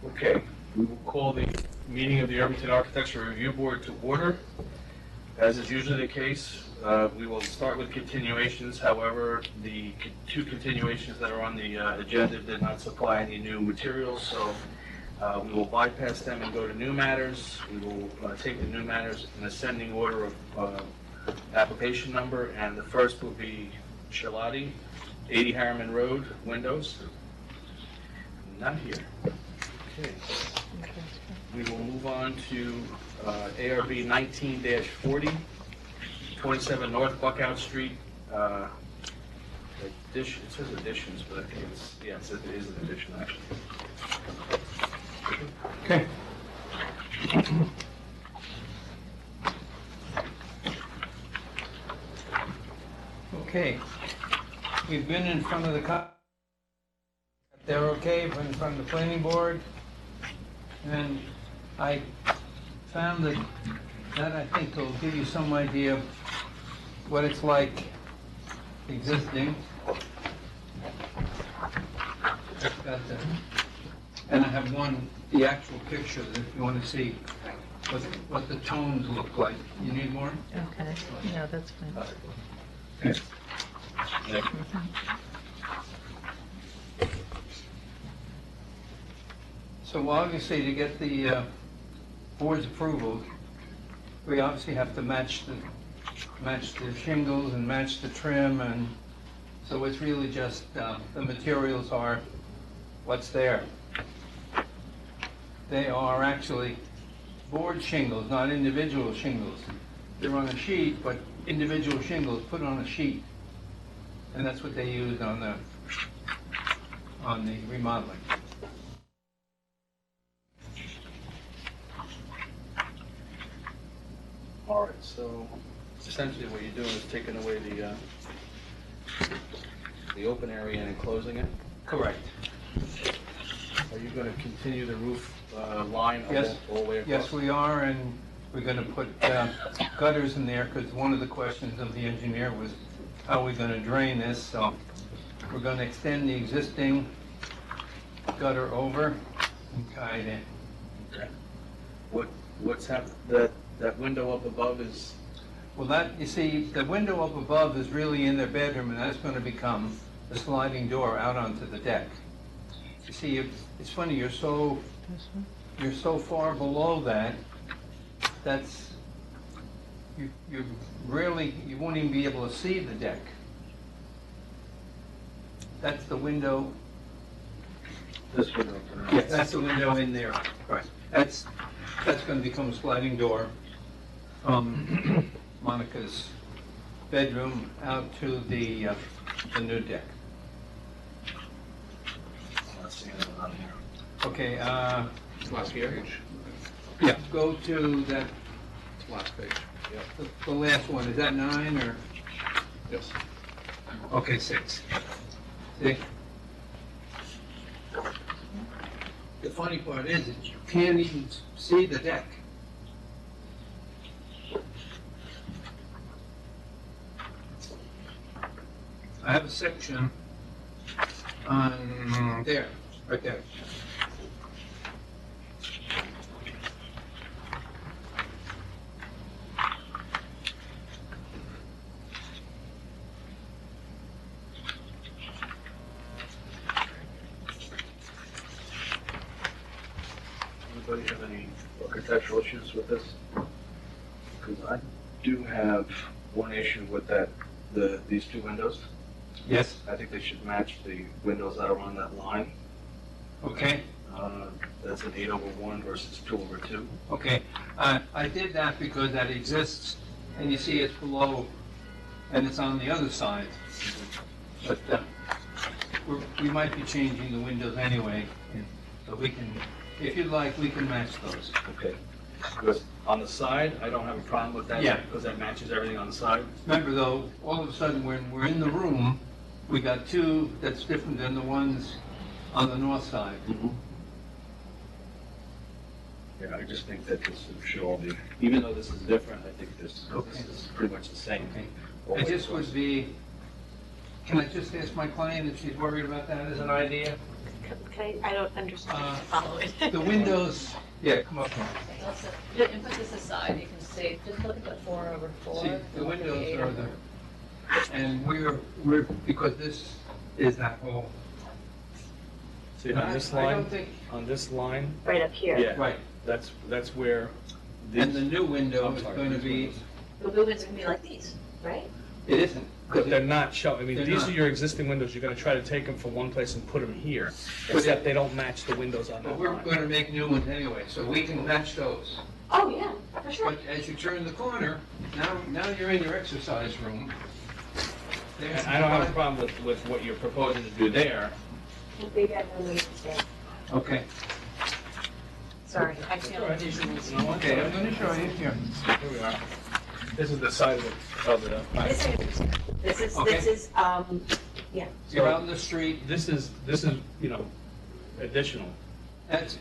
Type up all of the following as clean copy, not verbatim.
Okay, we will call the meeting of the Irvington Architecture Review Board to order. As is usually the case, we will start with continuations. However, the two continuations that are on the agenda did not supply any new materials, so we will bypass them and go to new matters. We will take the new matters in ascending order of application number, and the first will be Shalati, 80 Harriman Road, windows. Not here. Okay. We will move on to ARB 19-40, 27 North Buckout Street. Addition, it says additions, but I think it's, yeah, it says it is an addition, actually. Okay. Okay. We've been in front of the they're okay, but in front of the planning board. And I found that I think will give you some idea of what it's like existing. And I have the actual picture that if you want to see what the tones look like. You need more? Okay, no, that's fine. Okay. So obviously, to get the board's approval, we obviously have to match the shingles and match the trim, and so it's really just the materials are what's there. They are actually board shingles, not individual shingles. They're on a sheet, but individual shingles put on a sheet, and that's what they used on the remodeling. All right, so essentially what you're doing is taking away the open area and enclosing it. Correct. Are you going to continue the roof line Yes. all the way across? Yes, we are, and we're going to put gutters in there, because one of the questions of the engineer was, how are we going to drain this? So we're going to extend the existing gutter over and tie it in. Okay. What's happened? That window up above is, Well, you see, the window up above is really in their bedroom, and that's going to become the sliding door out onto the deck. You see, it's funny, you're so far below that, you won't even be able to see the deck. That's the window. this window. Yeah, that's the window in there. Right. That's going to become a sliding door from Monica's bedroom out to the new deck. Let's see it on here. Okay, Last page. yeah, go to that, Last page. Yep. the last one. Is that 9 or? Yes. Okay, 6. See? The funny part is that you can't even see the deck. I have a section on there, right there. Anybody have any architectural issues with this? Because I do have one issue with these two windows. Yes. I think they should match the windows that are on that line. Okay, That's an 8/1 versus 2/2. okay. I did that because that exists, and you see it's below, and it's on the other side. But we might be changing the windows anyway, so we can, if you'd like, we can match those. Okay. Because on the side, I don't have a problem with that. Yeah. Because that matches everything on the side. Remember though, all of a sudden when we're in the room, we got two that's different than the ones on the north side. Yeah, I just think that this should all be, even though this is different, I think this is pretty much the same. Okay. all the It way just across. would be, can I just ask my client if she's worried about that as an idea? I don't understand, follow it. The windows, yeah, come up here. Also, and put this aside, you can see, just look at the 4/4. See, the windows are the, and we're, because this is that whole. See, on this I don't line, think, on this line, Right up here. yeah, right, that's where. and the these- new window I'm is sorry, going to these be, windows. The movements can be like these, right? it isn't. But they're not showing, I mean, They're these not. are your existing windows, you're gonna try to take them from one place and put them here, except they don't match the windows on But that we're line. going to make new ones anyway, so we can match those. Oh, yeah, for sure. But as you turn the corner, now you're in your exercise room. And I don't have a problem with what you're proposing to do there. Maybe I don't understand. Okay, Sorry, I feel like visuals. okay, I'm gonna show you here. Here we are. This is the side of the This is, Okay. this is, yeah. You're out in the street, This is, you know, additional. that's,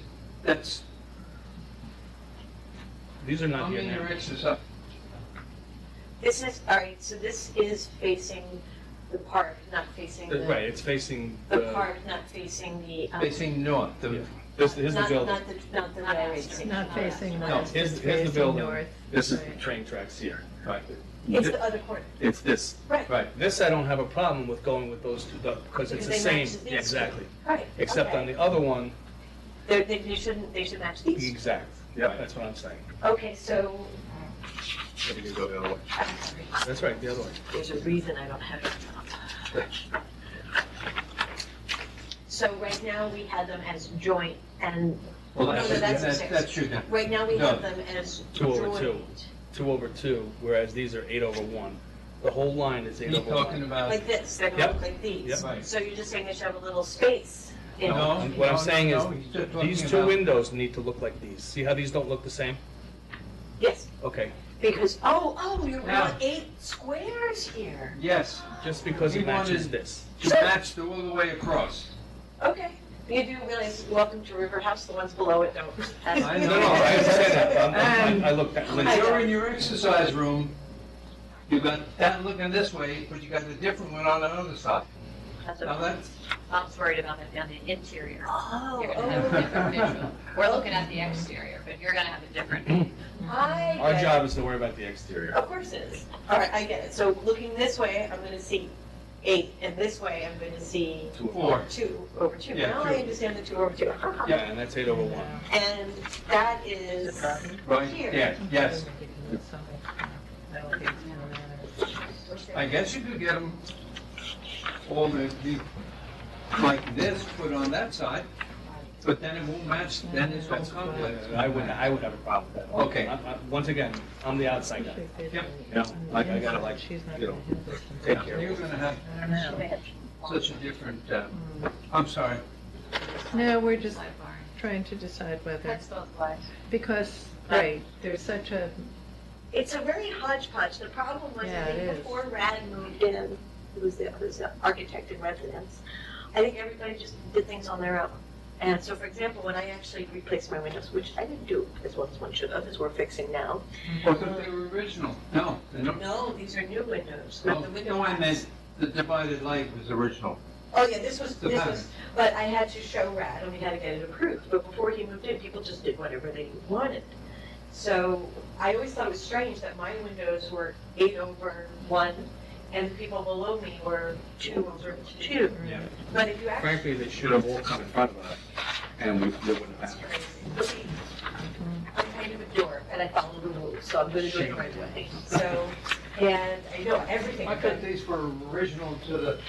These are not I'm here in your now. exercise. This is, all right, so this is facing the park, not facing the. Right, it's facing The the, park, not facing the. Facing north, yeah. Here's the Not, building. not the railway station. Not facing No, west, here's it's the facing building. north. This is the Right. train tracks here. Right. It's the other corner. It's this. Right. Right, this I don't have a problem with going with those two, because it's the Because they same, match these two. yeah, exactly. Right. Except on okay. the other one, They should match these. exact. Yeah, that's what I'm saying. Okay, so, Maybe you go the other way. I'm sorry, That's right, the other way. there's a reason I don't have it. So right now, we have them as joint and, Well, No, no, that's the six. that's true then. right now we No. have them as 2/2. joint. 2/2, whereas these are 8/1. The whole line is You're talking 8/1. about, Like this, they're gonna Yep. look like these. Yep. Right. So you're just saying they should have a little space in No. them. What I'm saying is, he's just talking these two about- windows need to look like these. See how these don't look the same? Yes, Okay, because, you Now- want 8 squares here. yes, just because He it matches wanted- this. to match all the way across. Okay. You do realize, welcome to River House, the ones below it don't. I No, know. no, I understand that. And I looked at When I you're know. in your exercise room, you got that looking this way, but you got a different one on the other side. That's Now what that's, I'm worried about it on the interior. Oh, You're gonna have a different visual. We're looking at the exterior, but you're gonna have a different. I Our get job it. is to worry about the exterior. Of course it is. All right, I get it. So looking this way, I'm gonna see 8, and this way, I'm gonna see 4. 2/2. Yeah, Now 2. I understand the 2/2. Yeah, and that's 8/1. And that is Right, here. yeah, yes. I guess you could get them all like this, put on that side, but then it won't match, then it's all conflict. I would have a problem with that. Okay. Once again, I'm the outside guy. Yep. You know, I gotta like, She's not you know, gonna have this one. take care of You're it. gonna have I don't know. such a different, I'm sorry. No, we're just trying to decide whether, That's both ways. because, right, there's such a, It's a very hodgepodge. The problem was, Yeah, I think it is. before Rad moved in, who was the architect in residence, I think everybody just did things on their own. And so, for example, when I actually replaced my windows, which I didn't do as well as one should have, as we're fixing now. Or thought they were original. No, they don't. No, these are new windows, not the window No, I backs. meant the divided light was original. Oh, yeah, this was, The pattern. but I had to show Rad and we had to get it approved. But before he moved in, people just did whatever they wanted. So I always thought it was strange that my windows were 8/1 and the people below me were 2/2. Yeah. But if you actually. Frankly, they should have all come in front of us, and we wouldn't have happened. Crazy. I'm kind of a dork and I follow the rules, so I'm gonna do it the right way. So, and I know everything. I thought these were original to the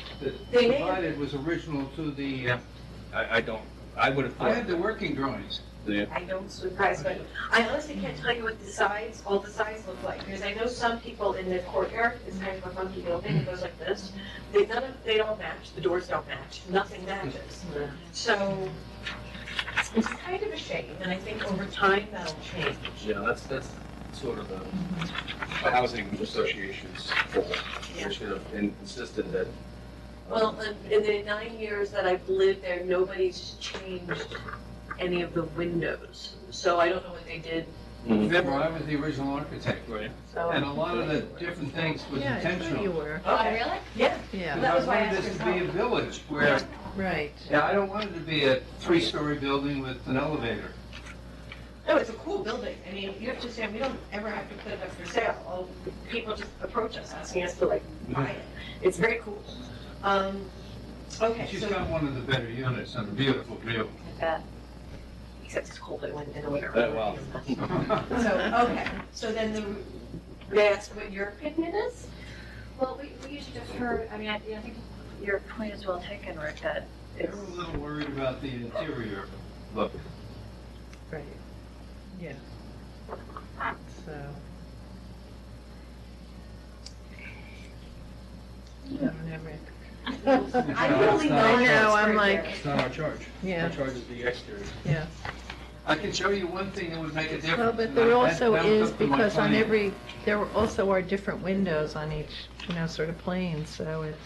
They may have- divided was original to the, Yeah. I don't, I would have I thought. had the working drawings. I don't surprise me. I honestly can't tell you what the sides, all the sides look like, because I know some people in the courtyard, it's kind of a funky building, it goes like this. They don't match, the doors don't match, nothing matches. So, it's kind of a shame, and I think over time that'll change. Yeah, that's sort of the housing association's fault. Yeah. They should have insisted that. Well, in the 9 years that I've lived there, nobody's changed any of the windows, so I don't know what they did. Remember, I was the original architect, Right. So and a lot of the different things was yeah, I thought you intentional. were, Oh, Okay. really? Yeah, yeah. Because That was I why I wanted asked this to your be a help. village where Right. Yeah, I don't want it to be a 3-story building with an elevator. No, it's a cool building. I mean, you have to understand, we don't ever have to put it up for sale. People just approach us asking us to like buy it. It's very cool. Okay, She's so, got one of the better units and a beautiful view. except it's cold in the winter. Well. So, okay, so then may I ask what your opinion is? Well, we usually defer, I mean, I think your point is well taken, Rick, that They're it's, a little worried about the interior look. Right. Yeah. So. No, never. I really I I like know, I'm Pittsburgh like, there. It's not our charge. Yeah. Our charge is the exterior. yeah. I can show you one thing that would make a difference. Well, but and there that- also that was is, up to my because on client. every, there also are different windows on each, sort of plane, so it's,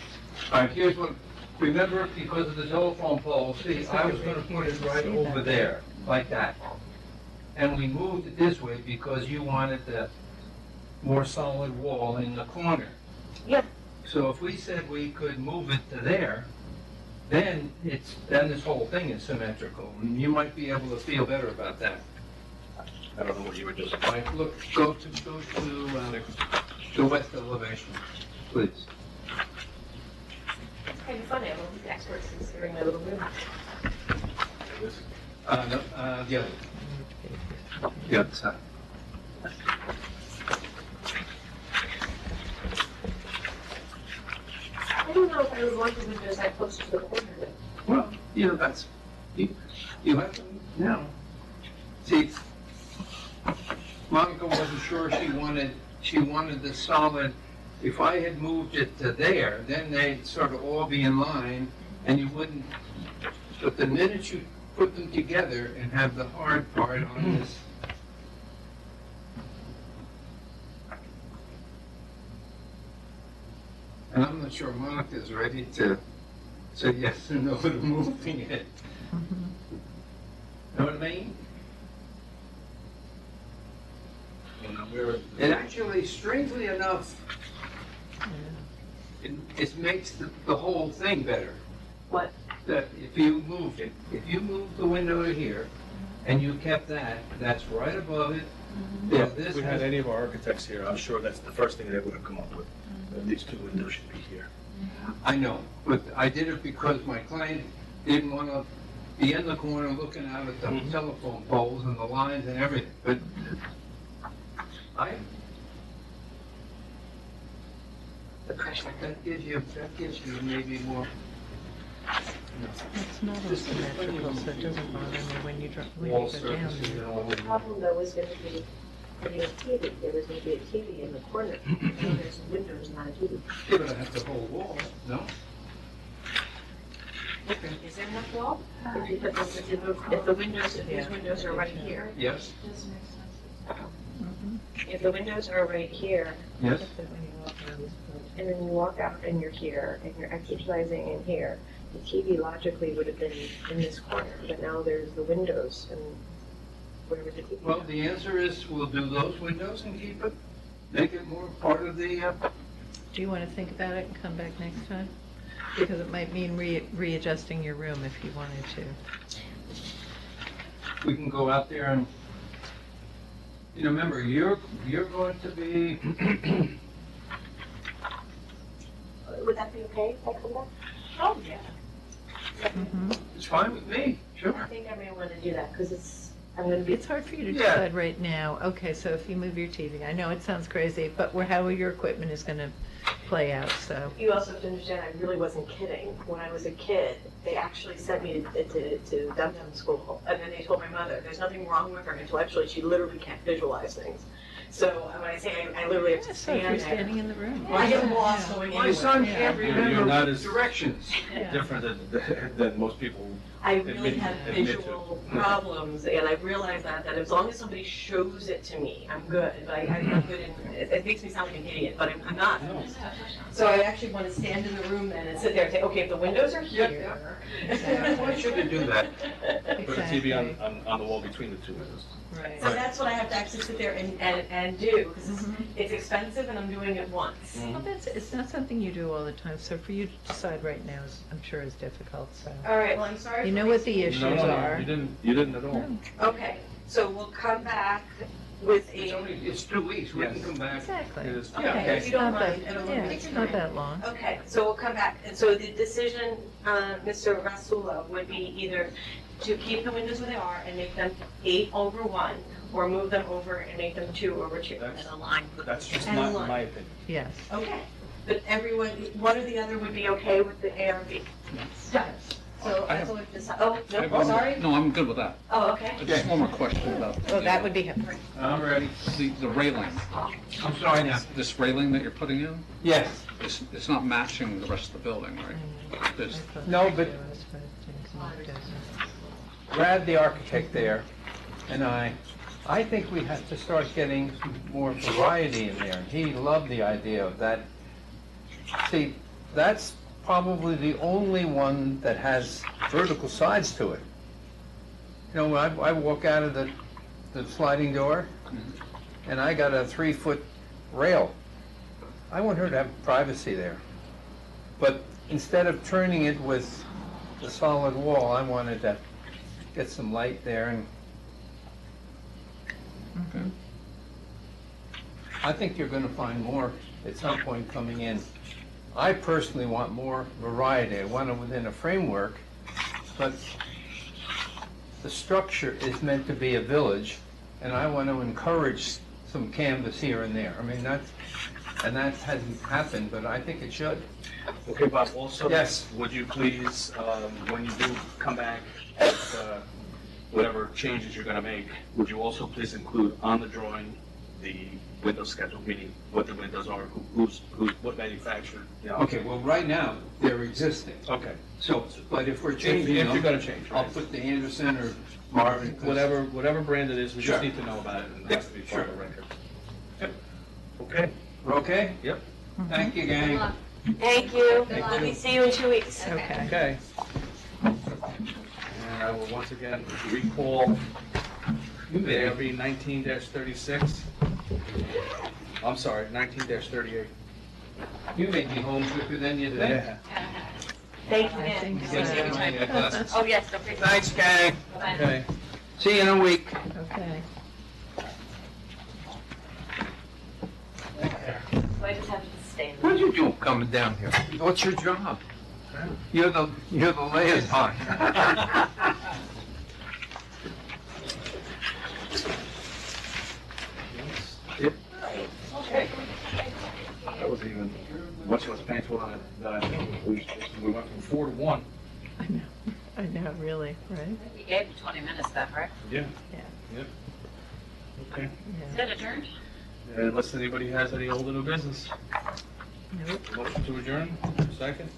All right, here's what, remember, because of the telephone pole, see, I was gonna put it right over there, like that. And we moved it this way because you wanted the more solid wall in the corner. Yeah. So if we said we could move it to there, then then this whole thing is symmetrical, and you might be able to feel better about that. I don't know what you were just. All right, look, go to the west elevation, please. It's kind of funny, I'm one of the experts considering my little room. No, the other side. I don't know if I would want the windows that close to the corner. Well, that's, you have them now. See, Monica wasn't sure she wanted the solid, if I had moved it to there, then they'd sort of all be in line, and you wouldn't, but the minute you put them together and have the hard part on this, and I'm not sure Monica's ready to say yes or no to moving it. Know what I mean? It actually, strangely enough, it makes the whole thing better. What? That if you moved it, if you moved the window to here, and you kept that, that's right above it. Yeah, There's if we had any of our architects here, I'm sure that's the first thing they would have come up with. That these two windows should be here. I know, but I did it because my client didn't want to be in the corner looking out at the telephone poles and the lines and everything, but that gives you maybe more. it's not all symmetrical, so it doesn't bother me when you Wall go down surfaces there. and all The problem though was going to be putting a TV. There was going to be a TV in the corner. Now there's windows, not a TV. You're gonna have the whole wall, no? Is there enough wall? If you put if the windows, if these windows are right here, Yes, if the windows are right here, yes. and then you walk out and you're here, and you're exercising in here, the TV logically would have been in this corner, but now there's the windows, and where would the TV Well, go? the answer is we'll do those windows and keep it, make it more part of the, Do you want to think about it and come back next time? Because it might mean readjusting your room if you wanted to. we can go out there and, remember, you're going to be, Would that be okay if I come back? Oh, yeah. it's fine with me, I sure. think I may want to do that, because I'm going to be, It's hard for you to Yeah. decide right now. Okay, so if you move your TV, I know it sounds crazy, but how your equipment is going to play out, so. you also have to understand, I really wasn't kidding. When I was a kid, they actually sent me to Dum Dum School, and then they told my mother, there's nothing wrong with her intellectually, she literally can't visualize things. So when I say I literally have to So if you're stand there. standing in the room. I get lost going My anywhere. son can't You're not remember as- directions. Yeah. Different than most people I really Admit- have admit to. visual problems, and I've realized that as long as somebody shows it to me, I'm good. But I'm not good in, it makes me sound like an idiot, but I'm not. So I actually want to stand in the room then and sit there and say, okay, if the windows are here. Why should they do that? Put a TV on the wall between the two windows. Right. So that's what I have to actually sit there and do, because it's expensive and I'm doing it once. Well, it's not something you do all the time, so for you to decide right now is, I'm sure, is difficult, so. All right, well, I'm sorry. You for know what the wasting- issues are. You didn't at all. No, Okay, so we'll come back with It's a, only, it's 2 weeks, we can Yes. come back. Exactly. It is. Yeah, Okay, if you don't it's not that, mind, it'll yeah, be it's not that long. okay, so we'll come back. And so the decision, Mr. Rasula, would be either to keep the windows where they are and make them 8/1, or move them over and make them 2/2. That's- And align with. That's just And my line. opinion. Yes. Okay, but everyone, one or the other would be okay with the ARB? Done. So I that's have- all we've decided. Oh, I have no, one- sorry? No, I'm good with that. Oh, okay. Just one more question about Oh, that would be him. I'm ready. the railing. I'm sorry now. This railing that you're putting in, Yes. it's not matching the rest of the building, right? There's- No, but Brad, the architect there, and I think we have to start getting more variety in there. He loved the idea of that. See, that's probably the only one that has vertical sides to it. You know, when I walk out of the sliding door, and I got a 3-foot rail. I want her to have privacy there. But instead of turning it with the solid wall, I wanted to get some light there, and Okay. I think you're gonna find more at some point coming in. I personally want more variety. I want it within a framework, but the structure is meant to be a village, and I want to encourage some canvas here and there. I mean, that hasn't happened, but I think it should. Okay, Bob, also. Yes. Would you please, when you do come back with whatever changes you're gonna make, would you also please include on the drawing the window schedule, meaning what the windows are, what manufacturer, you know? Okay, well, right now, they're existing. Okay. So, but if we're If changing you're them, gonna change, I'll right? put the Anderson or Marvin. 'cause- Whatever brand it is, we just Sure. need to know about it, and it has to be part of the record. Yep. Okay, We're okay? yep, Thank you, gang. Thank you. Thank Let you. me see you in 2 weeks. Okay. okay. And I will once again recall the ARB 19-36. I'm sorry, 19-38. You may be home quicker than you think. Thank you, I Dan. think You so. guys have my glasses. Oh, yes, don't forget. Thanks, gang. Bye-bye. Okay. See you in a week. Okay. So I just have to stay. What are you doing coming down here? What's your job? You're the liaison. Okay. That was even much less painful than I think. We went from 4 to 1. I know, really, right? You gave me 20 minutes then, right? Yeah. Yeah. Yep. Okay. Is it adjourned? Unless anybody has any old or new business. Nope. Motion to adjourn, second,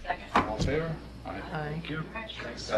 Second. all in favor? All right. Aye. Thank you. All right. Thanks, guys.